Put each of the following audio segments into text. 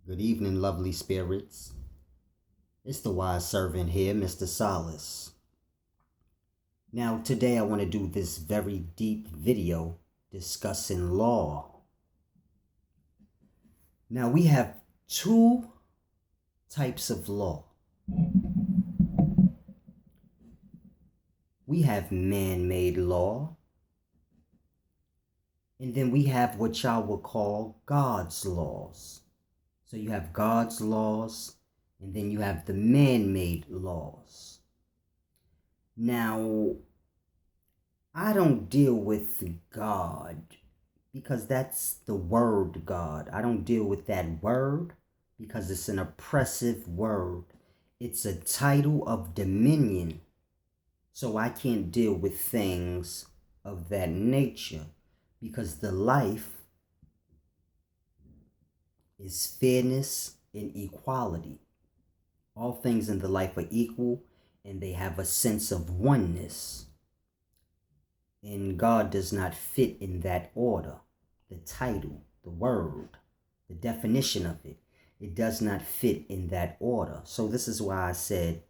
Good evening, lovely spirits. It's the wise servant here, Mr. Solace. Now, today I want to do this very deep video discussing law. Now, we have two types of law. We have man-made law, and then we have what y'all would call God's laws. So you have God's laws, and then you have the man-made laws. Now, I don't deal with God because that's the word God. I don't deal with that word because it's an oppressive word. It's a title of dominion. So I can't deal with things of that nature because the life is fairness and equality. All things in the life are equal and they have a sense of oneness. And God does not fit in that order. The title, the word, the definition of it, it does not fit in that order. So this is why I said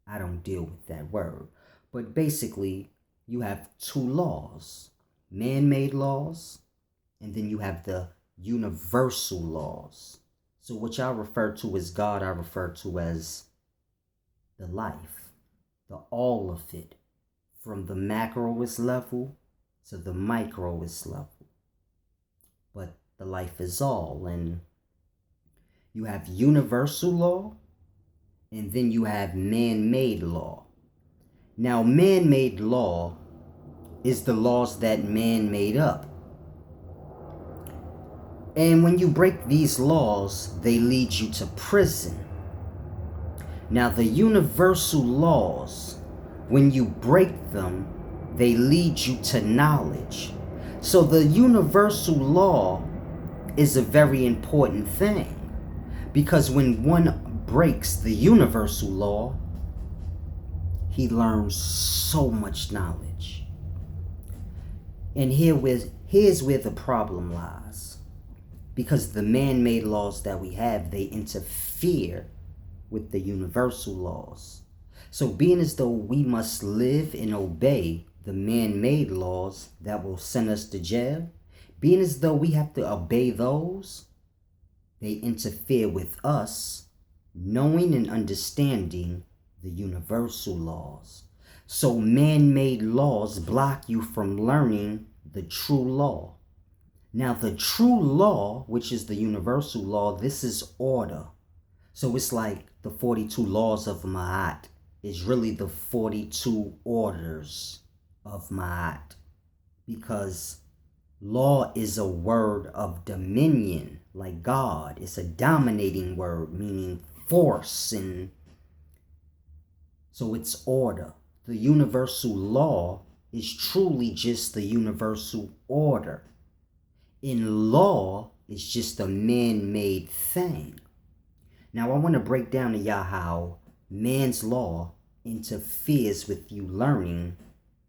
I don't deal with that word. But basically, you have two laws, man-made laws, and then you have the universal laws. So what y'all refer to as God, I refer to as the life, the all of it, from the macroist level to the microist level. But the life is all, and you have universal law, and then you have man-made law. Now, man-made law is the laws that man made up. And when you break these laws, they lead you to prison. Now, the universal laws, when you break them, they lead you to knowledge. So the universal law is a very important thing because when one breaks the universal law, he learns so much knowledge. And here's where the problem lies. Because the man-made laws that we have, they interfere with the universal laws. So being as though we must live and obey the man-made laws that will send us to jail, being as though we have to obey those, they interfere with us knowing and understanding the universal laws. So man-made laws block you from learning the true law. Now, the true law, which is the universal law, this is order. So it's like the 42 laws of Ma'at is really the 42 orders of Ma'at. Because law is a word of dominion, like God. It's a dominating word, meaning force. And so it's order. The universal law is truly just the universal order. In law, it's just a man-made thing. Now, I want to break down to y'all how man's law interferes with you learning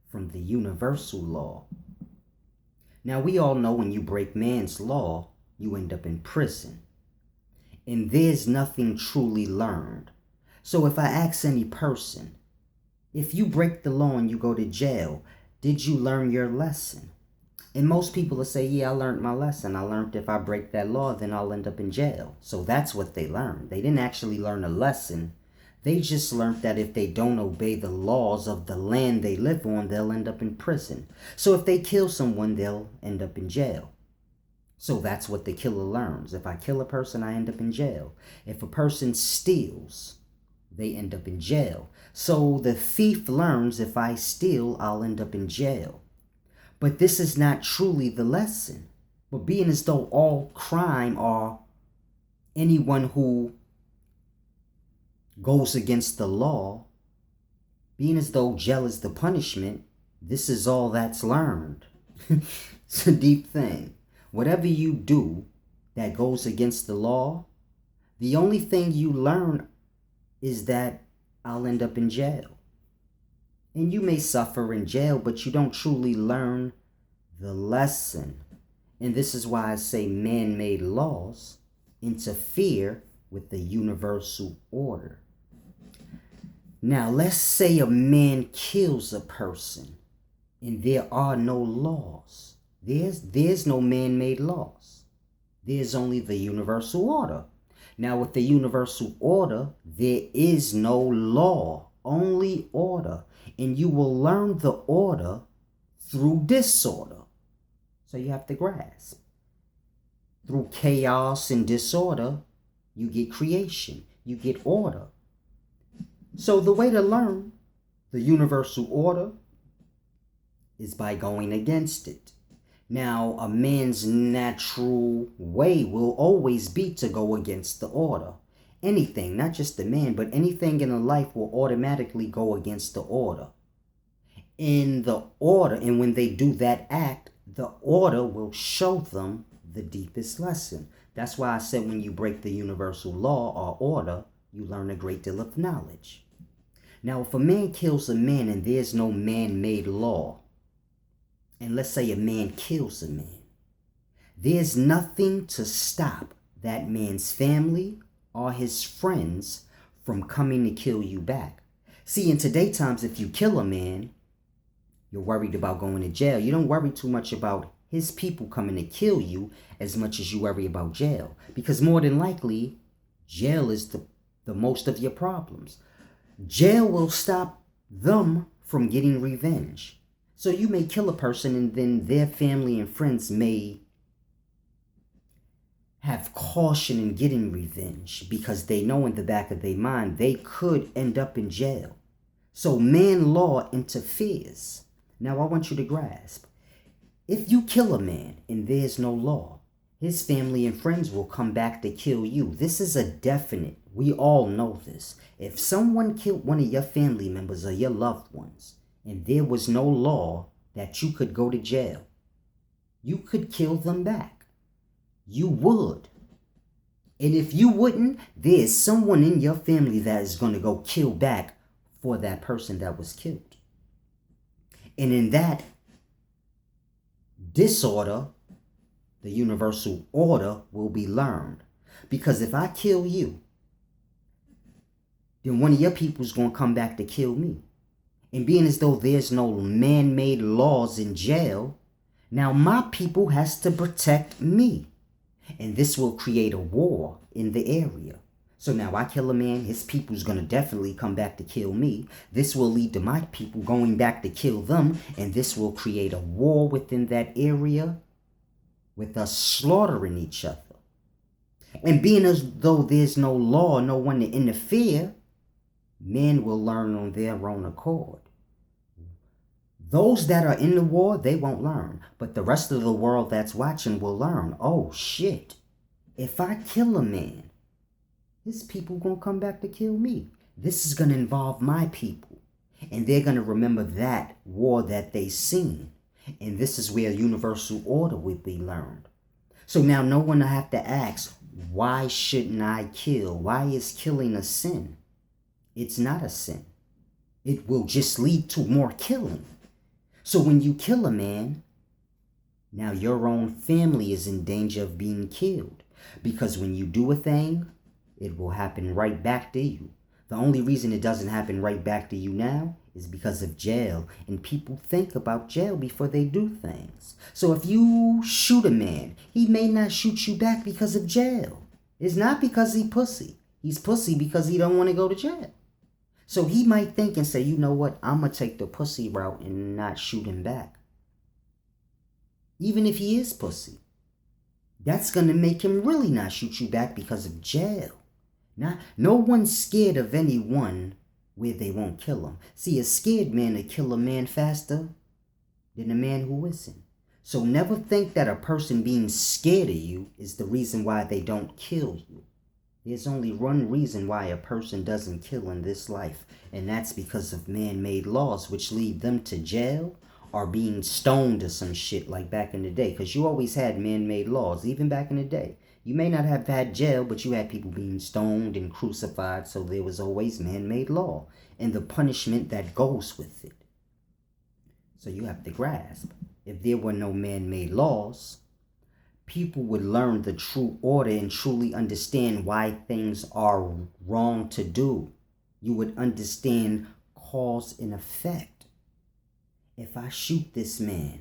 from the universal law. Now, we all know when you break man's law, you end up in prison. And there's nothing truly learned. So if I ask any person, if you break the law and you go to jail, did you learn your lesson? And most people will say, yeah, I learned my lesson. I learned if I break that law, then I'll end up in jail. So that's what they learned. They didn't actually learn a lesson. They just learned that if they don't obey the laws of the land they live on, they'll end up in prison. So if they kill someone, they'll end up in jail. So that's what the killer learns. If I kill a person, I end up in jail. If a person steals, they end up in jail. So the thief learns if I steal, I'll end up in jail. But this is not truly the lesson. But being as though all crime or anyone who goes against the law, being as though jail is the punishment, this is all that's learned. It's a deep thing. Whatever you do that goes against the law, the only thing you learn is that I'll end up in jail. And you may suffer in jail, but you don't truly learn the lesson. And this is why I say man-made laws interfere with the universal order. Now, let's say a man kills a person and there are no laws. There's no man-made laws. There's only the universal order. Now, with the universal order, there is no law, only order. And you will learn the order through disorder. So you have to grasp. Through chaos and disorder, you get creation. You get order. So the way to learn the universal order is by going against it. Now, a man's natural way will always be to go against the order. Anything, not just the man, but anything in a life will automatically go against the order. In the order, and when they do that act, the order will show them the deepest lesson. That's why I said when you break the universal law or order, you learn a great deal of knowledge. Now, if a man kills a man and there's no man-made law, and let's say a man kills a man, there's nothing to stop that man's family or his friends from coming to kill you back. See, in today's times, if you kill a man, you're worried about going to jail. You don't worry too much about his people coming to kill you as much as you worry about jail. Because more than likely, jail is the most of your problems. Jail will stop them from getting revenge. So you may kill a person and then their family and friends may have caution in getting revenge because they know in the back of their mind they could end up in jail. So man law interferes. Now I want you to grasp. If you kill a man and there's no law, his family and friends will come back to kill you. This is a definite. We all know this. If someone killed one of your family members or your loved ones, and there was no law that you could go to jail, you could kill them back. You would. And if you wouldn't, there's someone in your family that is going to go kill back for that person that was killed. And in that disorder, the universal order will be learned. Because if I kill you, then one of your people is going to come back to kill me. And being as though there's no man-made laws in jail, now my people has to protect me. And this will create a war in the area. So now I kill a man, his people's going to definitely come back to kill me. This will lead to my people going back to kill them. And this will create a war within that area with us slaughtering each other. And being as though there's no law, no one to interfere, men will learn on their own accord. Those that are in the war, they won't learn. But the rest of the world that's watching will learn. Oh, shit. If I kill a man, his people gonna come back to kill me. This is gonna involve my people. And they're gonna remember that war that they seen. And this is where universal order will be learned. So now no one will have to ask, why shouldn't I kill? Why is killing a sin? It's not a sin. It will just lead to more killing. So when you kill a man, now your own family is in danger of being killed. Because when you do a thing, it will happen right back to you. The only reason it doesn't happen right back to you now is because of jail. And people think about jail before they do things. So if you shoot a man, he may not shoot you back because of jail. It's not because he's pussy. He's pussy because he don't want to go to jail. So he might think and say, you know what, I'm going to take the pussy route and not shoot him back. Even if he is pussy. That's going to make him really not shoot you back because of jail. Now, no one's scared of anyone where they won't kill him. See, a scared man will kill a man faster than a man who isn't. So never think that a person being scared of you is the reason why they don't kill you. There's only one reason why a person doesn't kill in this life, and that's because of man-made laws which lead them to jail or being stoned or some shit like back in the day. Because you always had man-made laws, even back in the day. You may not have had jail, but you had people being stoned and crucified, so there was always man-made law and the punishment that goes with it. So you have to grasp, if there were no man-made laws, people would learn the true order and truly understand why things are wrong to do. You would understand cause and effect. If I shoot this man,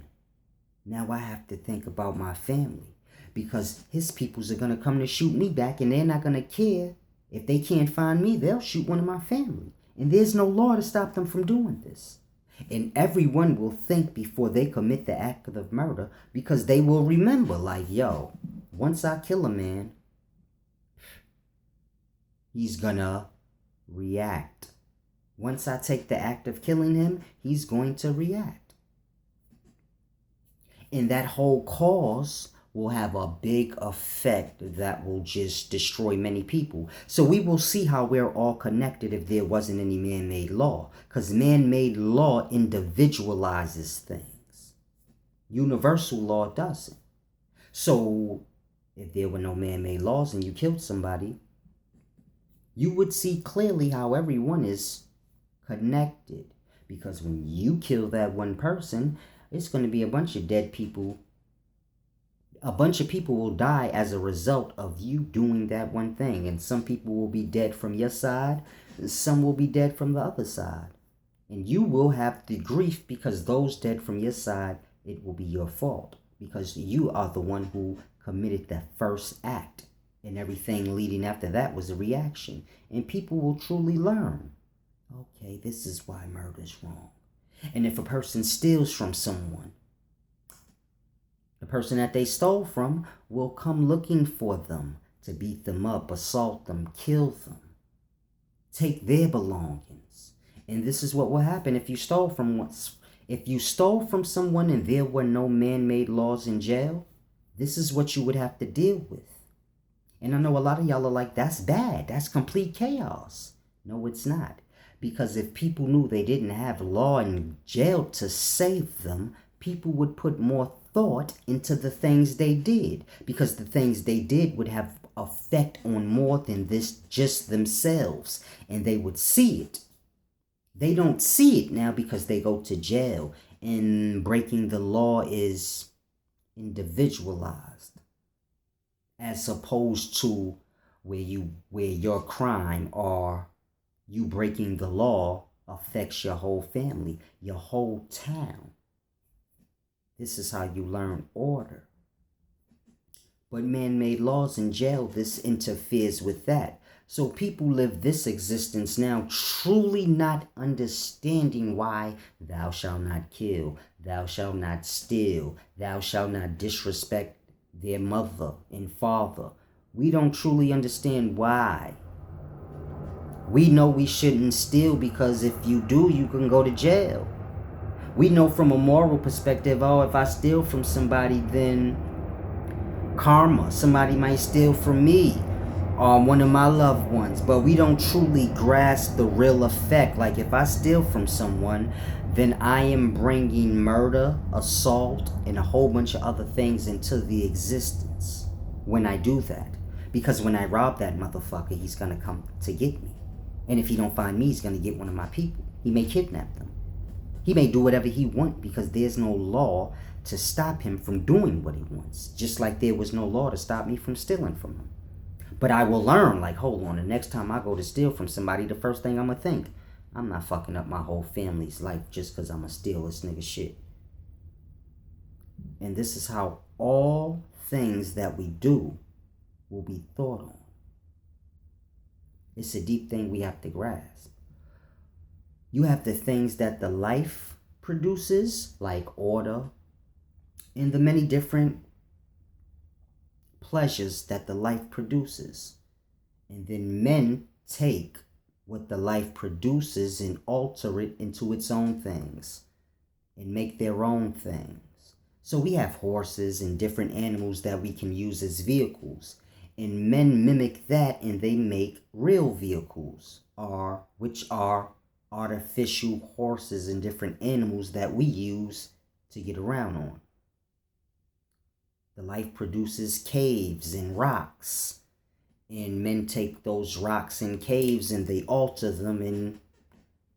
now I have to think about my family, because his peoples are going to come to shoot me back, and they're not going to care. If they can't find me, they'll shoot one of my family. And there's no law to stop them from doing this. And everyone will think before they commit the act of murder, because they will remember, like, yo, once I kill a man, he's gonna react. Once I take the act of killing him, he's going to react. And that whole cause will have a big effect that will just destroy many people. So we will see how we're all connected if there wasn't any man-made law. Because man-made law individualizes things. Universal law doesn't. So if there were no man-made laws and you killed somebody, you would see clearly how everyone is connected. Because when you kill that one person, it's going to be a bunch of dead people. A bunch of people will die as a result of you doing that one thing. And some people will be dead from your side. Some will be dead from the other side. And you will have the grief because those dead from your side, it will be your fault. Because you are the one who committed that first act. And everything leading after that was a reaction. And people will truly learn. Okay, this is why murder is wrong. And if a person steals from someone, the person that they stole from will come looking for them to beat them up, assault them, kill them, take their belongings. And this is what will happen if you stole from someone and there were no man-made laws in jail. This is what you would have to deal with. And I know a lot of y'all are like, that's bad. That's complete chaos. No, it's not. Because if people knew they didn't have law in jail to save them, people would put more thought into the things they did, because the things they did would have effect on more than this just themselves, and they would see it. They don't see it now because they go to jail, and breaking the law is individualized, as opposed to where your crime or you breaking the law affects your whole family, your whole town. This is how you learn order. But man-made laws in jail, this interferes with that. So people live this existence now truly not understanding why thou shalt not kill, thou shalt not steal, thou shalt not disrespect their mother and father. We don't truly understand why. We know we shouldn't steal because if you do, you can go to jail. We know from a moral perspective, oh, if I steal from somebody, then karma. Somebody might steal from me or one of my loved ones. But we don't truly grasp the real effect. Like if I steal from someone, then I am bringing murder, assault, and a whole bunch of other things into the existence when I do that. Because when I rob that motherfucker, he's going to come to get me. And if he don't find me, he's going to get one of my people. He may kidnap them. He may do whatever he wants because there's no law to stop him from doing what he wants. Just like there was no law to stop me from stealing from him. But I will learn, like, hold on, the next time I go to steal from somebody, the first thing I'm going to think, I'm not fucking up my whole family's life just because I'm going to steal this nigga shit. And this is how all things that we do will be thought on. It's a deep thing we have to grasp. You have the things that the life produces, like order, and the many different pleasures that the life produces. And then men take what the life produces and alter it into its own things and make their own things. So we have horses and different animals that we can use as vehicles. And men mimic that and they make real vehicles, which are artificial horses and different animals that we use to get around on. The life produces caves and rocks, and men take those rocks and caves and they alter them and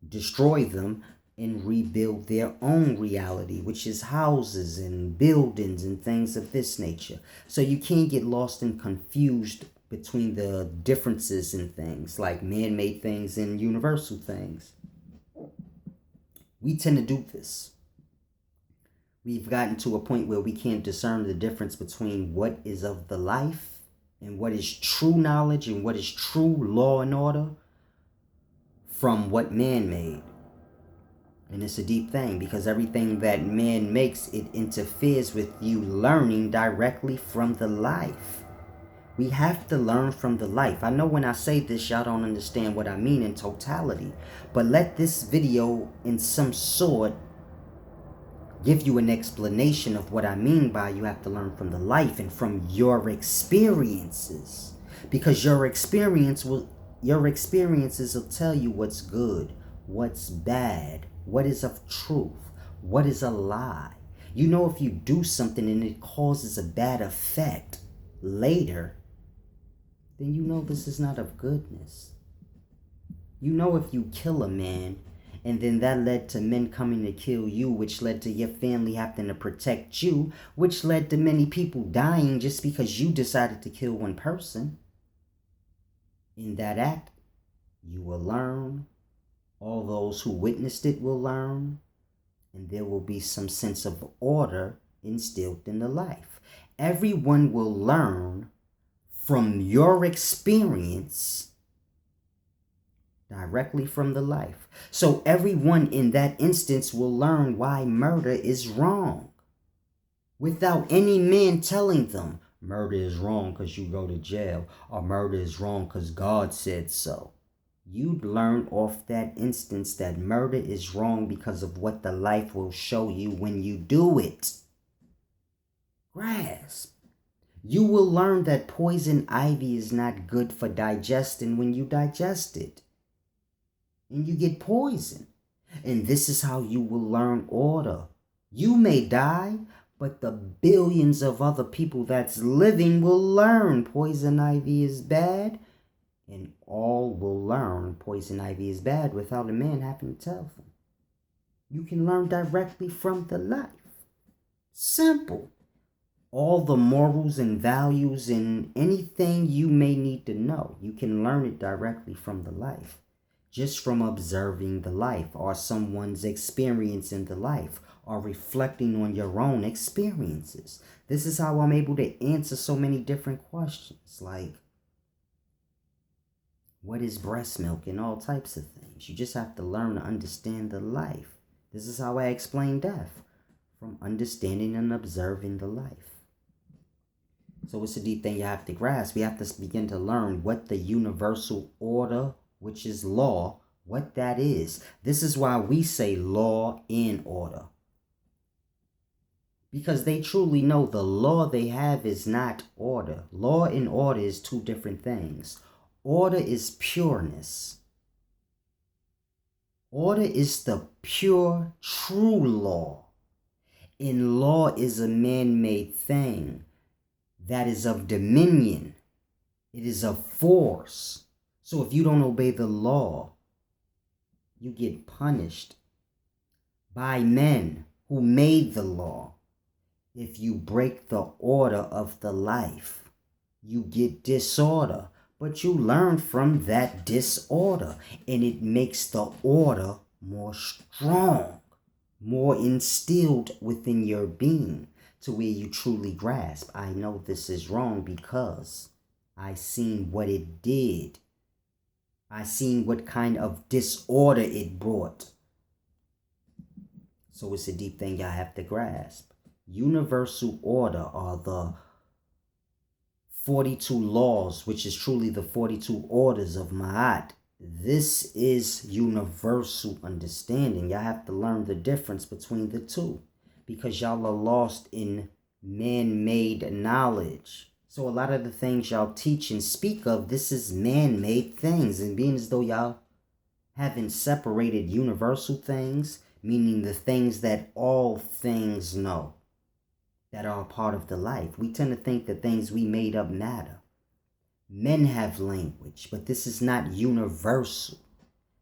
destroy them and rebuild their own reality, which is houses and buildings and things of this nature. So you can't get lost and confused between the differences in things like man-made things and universal things. We tend to do this. We've gotten to a point where we can't discern the difference between what is of the life and what is true knowledge and what is true law and order from what man made. And it's a deep thing, because everything that man makes, it interferes with you learning directly from the life. We have to learn from the life. I know when I say this, y'all don't understand what I mean in totality, but let this video in some sort give you an explanation of what I mean by you have to learn from the life and from your experiences, because your experiences will tell you what's good, what's bad, what is of truth, what is a lie. You know, if you do something and it causes a bad effect later, then you know this is not of goodness. You know, if you kill a man and then that led to men coming to kill you, which led to your family having to protect you, which led to many people dying just because you decided to kill one person, in that act, you will learn. All those who witnessed it will learn, and there will be some sense of order instilled in the life. Everyone will learn from your experience directly from the life. So everyone in that instance will learn why murder is wrong without any man telling them murder is wrong because you go to jail, or murder is wrong because God said so. You'd learn off that instance that murder is wrong because of what the life will show you when you do it. Grasp. You will learn that poison ivy is not good for digesting when you digest it, and you get poisoned. And this is how you will learn order. You may die, but the billions of other people that's living will learn poison ivy is bad, and all will learn poison ivy is bad without a man having to tell them. You can learn directly from the life. Simple. All the morals and values and anything you may need to know, you can learn it directly from the life. Just from observing the life, or someone's experience in the life, or reflecting on your own experiences. This is how I'm able to answer so many different questions, like what is breast milk and all types of things. You just have to learn to understand the life. This is how I explain death, from understanding and observing the life. So it's a deep thing you have to grasp. We have to begin to learn what the universal order, which is law, what that is. This is why we say law and order. Because they truly know the law they have is not order. Law and order is two different things. Order is pureness. Order is the pure, true law. And law is a man-made thing that is of dominion. It is of force. So if you don't obey the law, you get punished by men who made the law. If you break the order of the life, you get disorder. But you learn from that disorder, and it makes the order more strong, more instilled within your being, to where you truly grasp, I know this is wrong because I seen what it did. I seen what kind of disorder it brought. So it's a deep thing y'all have to grasp. Universal order are the 42 laws, which is truly the 42 orders of Ma'at. This is universal understanding. Y'all have to learn the difference between the two, because y'all are lost in man-made knowledge. So a lot of the things y'all teach and speak of, this is man-made things. And being as though y'all haven't separated universal things, meaning the things that all things know, that are a part of the life. We tend to think that things we made up matter. Men have language, but this is not universal.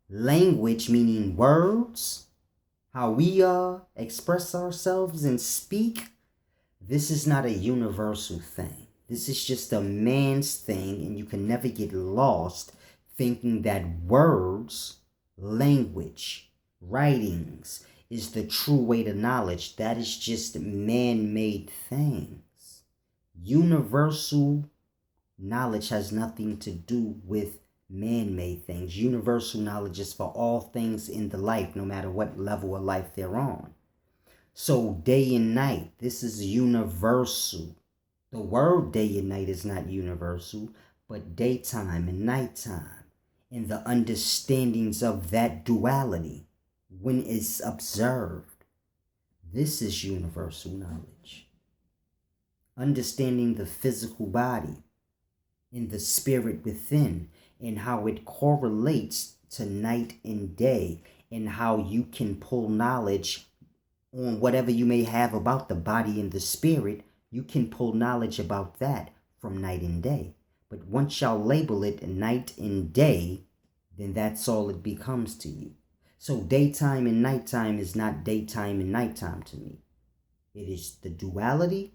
Language, meaning words, How we express ourselves and speak, this is not a universal thing. This is just a man's thing, and you can never get lost thinking that words, language, writings is the true way to knowledge. That is just man-made things. Universal knowledge has nothing to do with man-made things. Universal knowledge is for all things in the life, no matter what level of life they're on. So day and night, this is universal. The word day and night is not universal, but daytime and nighttime, and the understandings of that duality when it's observed. This is universal knowledge. Understanding the physical body and the spirit within, and how it correlates to night and day, and how you can pull knowledge on whatever you may have about the body and the spirit. You can pull knowledge about that from night and day. But once y'all label it night and day, then that's all it becomes to you. So daytime and nighttime is not daytime and nighttime to me. It is the duality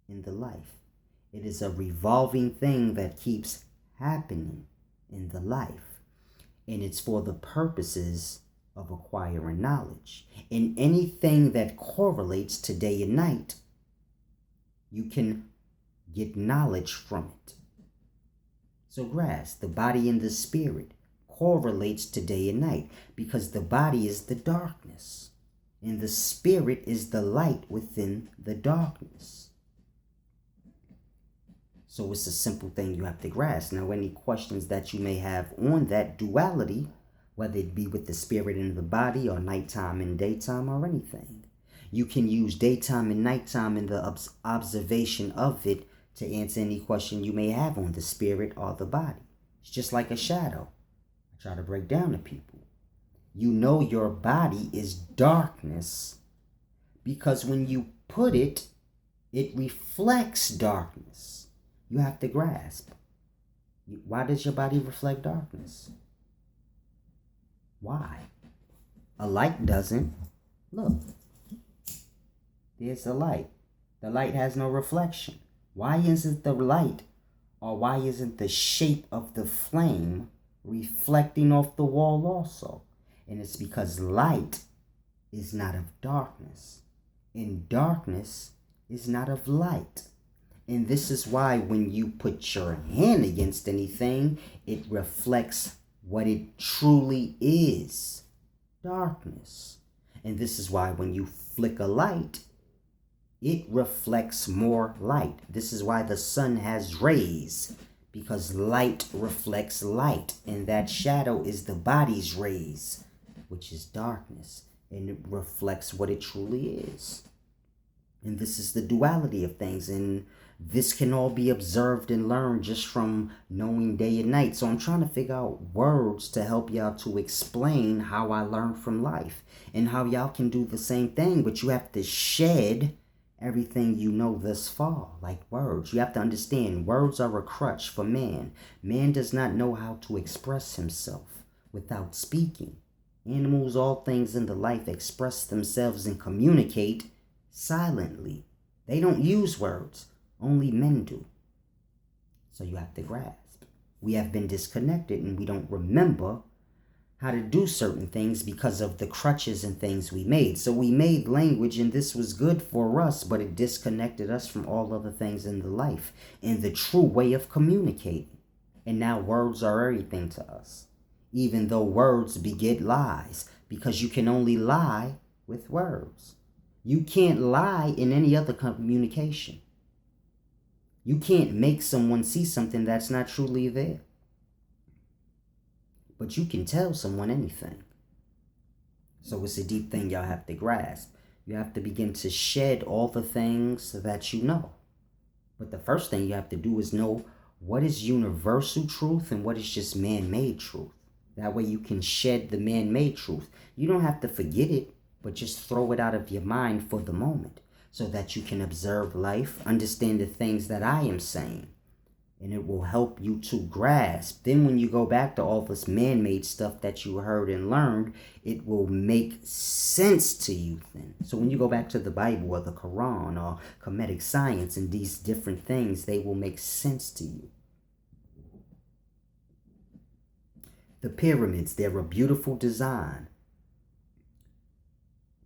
in the life. It is a revolving thing that keeps happening in the life. And it's for the purposes of acquiring knowledge. And anything that correlates to day and night, you can get knowledge from it. So grasp, the body and the spirit correlates to day and night, because the body is the darkness and the spirit is the light within the darkness. So it's a simple thing you have to grasp. Now, any questions that you may have on that duality, whether it be with the spirit and the body, or nighttime and daytime, or anything, you can use daytime and nighttime in the observation of it to answer any question you may have on the spirit or the body. It's just like a shadow. I try to break down to people. You know your body is darkness because when you put it, it reflects darkness. You have to grasp. Why does your body reflect darkness? Why? A light doesn't. Look. There's the light. The light has no reflection. Why isn't the light, or why isn't the shape of the flame reflecting off the wall also? And it's because light is not of darkness, and darkness is not of light. And this is why when you put your hand against anything, it reflects what it truly is, darkness. And this is why when you flick a light, it reflects more light. This is why the sun has rays, because light reflects light, and that shadow is the body's rays, which is darkness, and it reflects what it truly is. And this is the duality of things, and this can all be observed and learned just from knowing day and night. So I'm trying to figure out words to help y'all to explain how I learned from life, and how y'all can do the same thing, but you have to shed everything you know thus far, like words. You have to understand, words are a crutch for man. Man does not know how to express himself without speaking. Animals, all things in the life, express themselves and communicate silently. They don't use words. Only men do. So you have to grasp. We have been disconnected, and we don't remember how to do certain things because of the crutches and things we made. So we made language, and this was good for us, but it disconnected us from all other things in the life and the true way of communicating. And now words are everything to us, even though words beget lies, because you can only lie with words. You can't lie in any other communication. You can't make someone see something that's not truly there. But you can tell someone anything. So it's a deep thing y'all have to grasp. You have to begin to shed all the things that you know. But the first thing you have to do is know what is universal truth and what is just man-made truth. That way you can shed the man-made truth. You don't have to forget it, but just throw it out of your mind for the moment, so that you can observe life, understand the things that I am saying, and it will help you to grasp. Then when you go back to all this man-made stuff that you heard and learned, it will make sense to you then. So when you go back to the Bible or the Quran or Kemetic science and these different things, they will make sense to you. The pyramids, they're a beautiful design.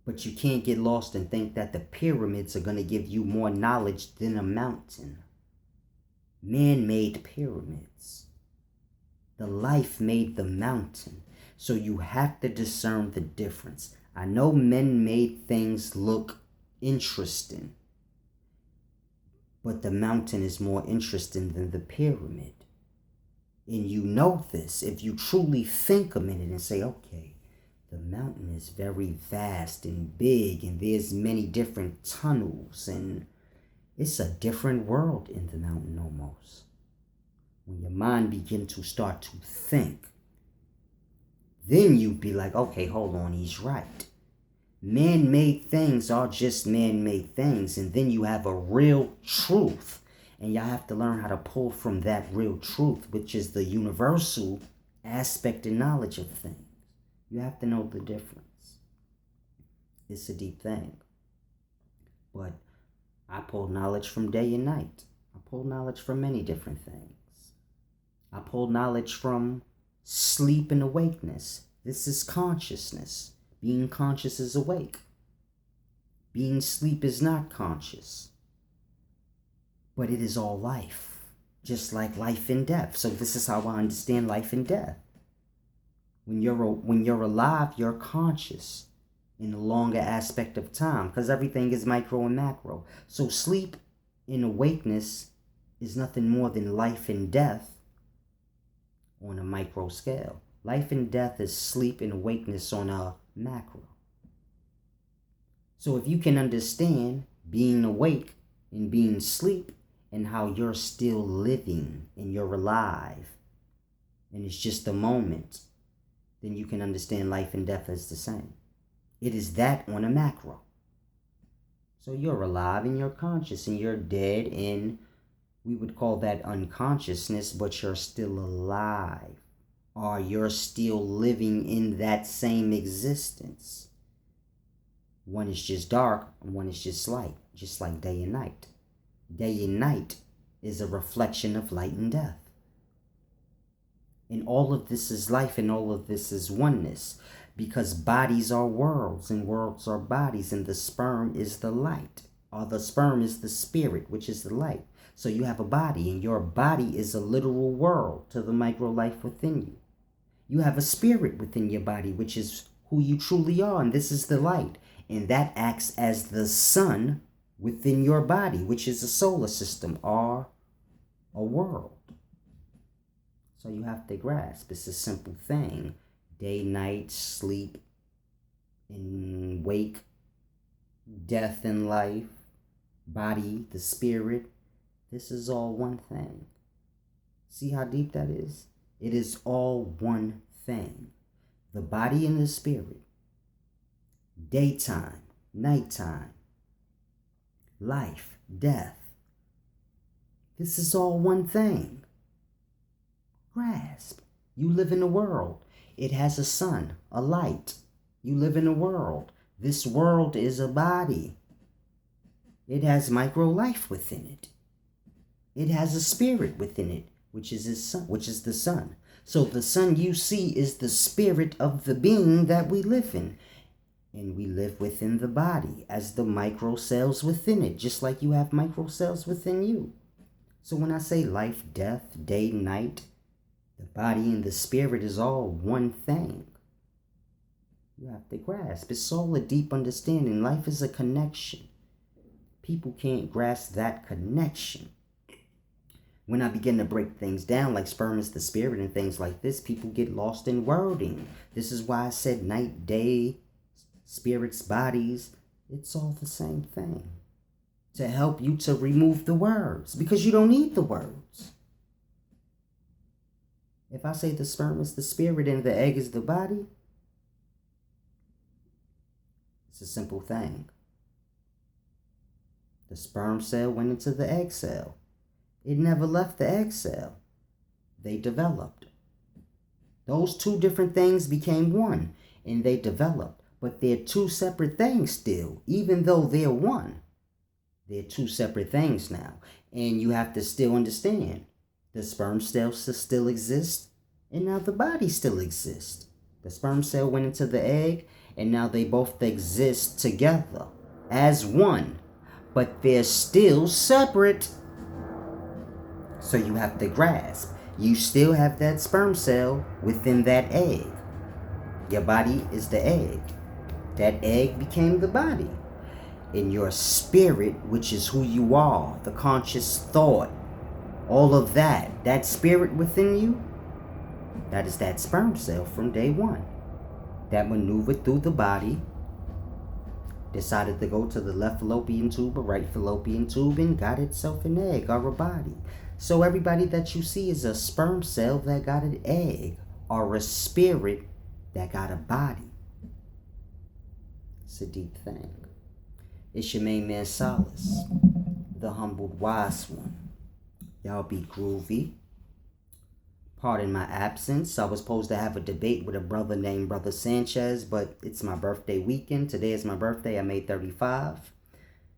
But you can't get lost and think that the pyramids are going to give you more knowledge than a mountain. Man-made pyramids. The life made the mountain. So you have to discern the difference. I know man-made things look interesting, but the mountain is more interesting than the pyramid. And you know this if you truly think a minute and say, okay, the mountain is very vast and big, and there's many different tunnels, and it's a different world in the mountain almost. When your mind begins to start to think, then you'd be like, okay, hold on, he's right. Man-made things are just man-made things, and then you have a real truth. And y'all have to learn how to pull from that real truth, which is the universal aspect and knowledge of things. You have to know the difference. It's a deep thing. But I pull knowledge from day and night. I pull knowledge from many different things. I pull knowledge from sleep and awakeness. This is consciousness. Being conscious is awake. Being asleep is not conscious. But it is all life, just like life and death. So this is how I understand life and death. When you're alive, you're conscious in a longer aspect of time, because everything is micro and macro. So sleep and awakeness is nothing more than life and death on a micro scale. Life and death is sleep and awakeness on a macro. So if you can understand being awake and being asleep, and how you're still living and you're alive, and it's just a moment, then you can understand life and death as the same. It is that on a macro. So you're alive and you're conscious, and you're dead, and we would call that unconsciousness, but you're still alive, or you're still living in that same existence. One is just dark, and one is just light, just like day and night. Day and night is a reflection of light and death. And all of this is life, and all of this is oneness, because bodies are worlds and worlds are bodies, and the sperm is the light, or the sperm is the spirit, which is the light. So you have a body, and your body is a literal world to the micro life within you. You have a spirit within your body, which is who you truly are, and this is the light, and that acts as the sun within your body, which is a solar system or a world. So you have to grasp, it's a simple thing. Day, night, sleep and wake, death and life, body, the spirit. This is all one thing. See how deep that is? It is all one thing. The body and the spirit. Daytime, nighttime, life, death. This is all one thing. Grasp. You live in a world. It has a sun, a light. You live in a world. This world is a body. It has micro life within it. It has a spirit within it, which is his sun, which is the sun. So the sun you see is the spirit of the being that we live in. And we live within the body as the micro cells within it, just like you have micro cells within you. So when I say life, death, day, night, the body and the spirit is all one thing. You have to grasp. It's all a deep understanding. Life is a connection. People can't grasp that connection. When I begin to break things down, like sperm is the spirit and things like this, people get lost in wording. This is why I said night, day, spirits, bodies, it's all the same thing. To help you to remove the words, because you don't need the words. If I say the sperm is the spirit and the egg is the body, it's a simple thing. The sperm cell went into the egg cell. It never left the egg cell. They developed. Those two different things became one, and they developed. But they're two separate things still, even though they're one. They're two separate things now. And you have to still understand, the sperm cell still exists, and now the body still exists. The sperm cell went into the egg, and now they both exist together as one. But they're still separate. So you have to grasp. You still have that sperm cell within that egg. Your body is the egg. That egg became the body. And your spirit, which is who you are, the conscious thought, all of that, that spirit within you, that is that sperm cell from day one. That maneuvered through the body, decided to go to the left fallopian tube or right fallopian tube, and got itself an egg or a body. So everybody that you see is a sperm cell that got an egg, or a spirit that got a body. It's a deep thing. It's your main man Solace, the humbled wise one. Y'all be groovy. Pardon my absence. I was supposed to have a debate with a brother named Brother Sanchez, but it's my birthday weekend. Today is my birthday. I made 35.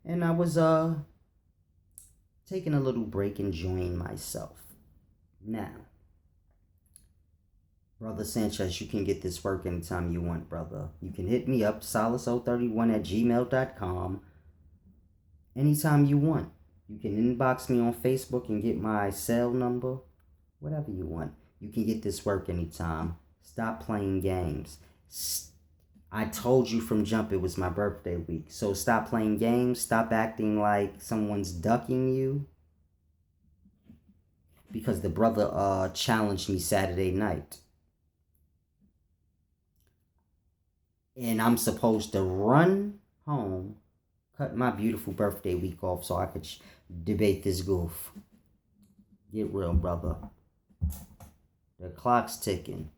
And I was taking a little break, enjoying myself. Now, Brother Sanchez, you can get this work anytime you want, brother. You can hit me up, solace031@gmail.com, anytime you want. You can inbox me on Facebook and get my cell number, whatever you want. You can get this work anytime. Stop playing games. I told you from jump it was my birthday week. So stop playing games. Stop acting like someone's ducking you. Because the brother challenged me Saturday night. And I'm supposed to run home, cut my beautiful birthday week off so I could debate this goof. Get real, brother. The clock's ticking.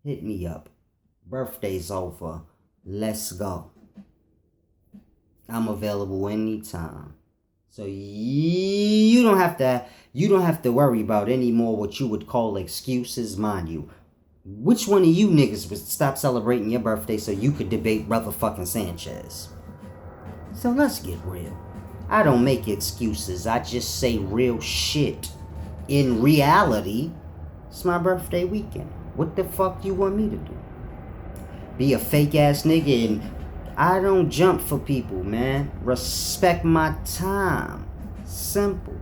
Hit me up. Birthday's over. Let's go. I'm available anytime. So you don't have to worry about any more what you would call excuses, mind you. Which one of you niggas would stop celebrating your birthday so you could debate brother fucking Sanchez? So let's get real. I don't make excuses. I just say real shit. In reality, it's my birthday weekend. What the fuck you want me to do? Be a fake ass nigga? And I don't jump for people, man. Respect my time. Simple.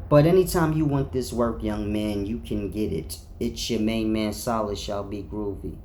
But anytime you want this work, young man, you can get it. It's your main man Solace, y'all be groovy.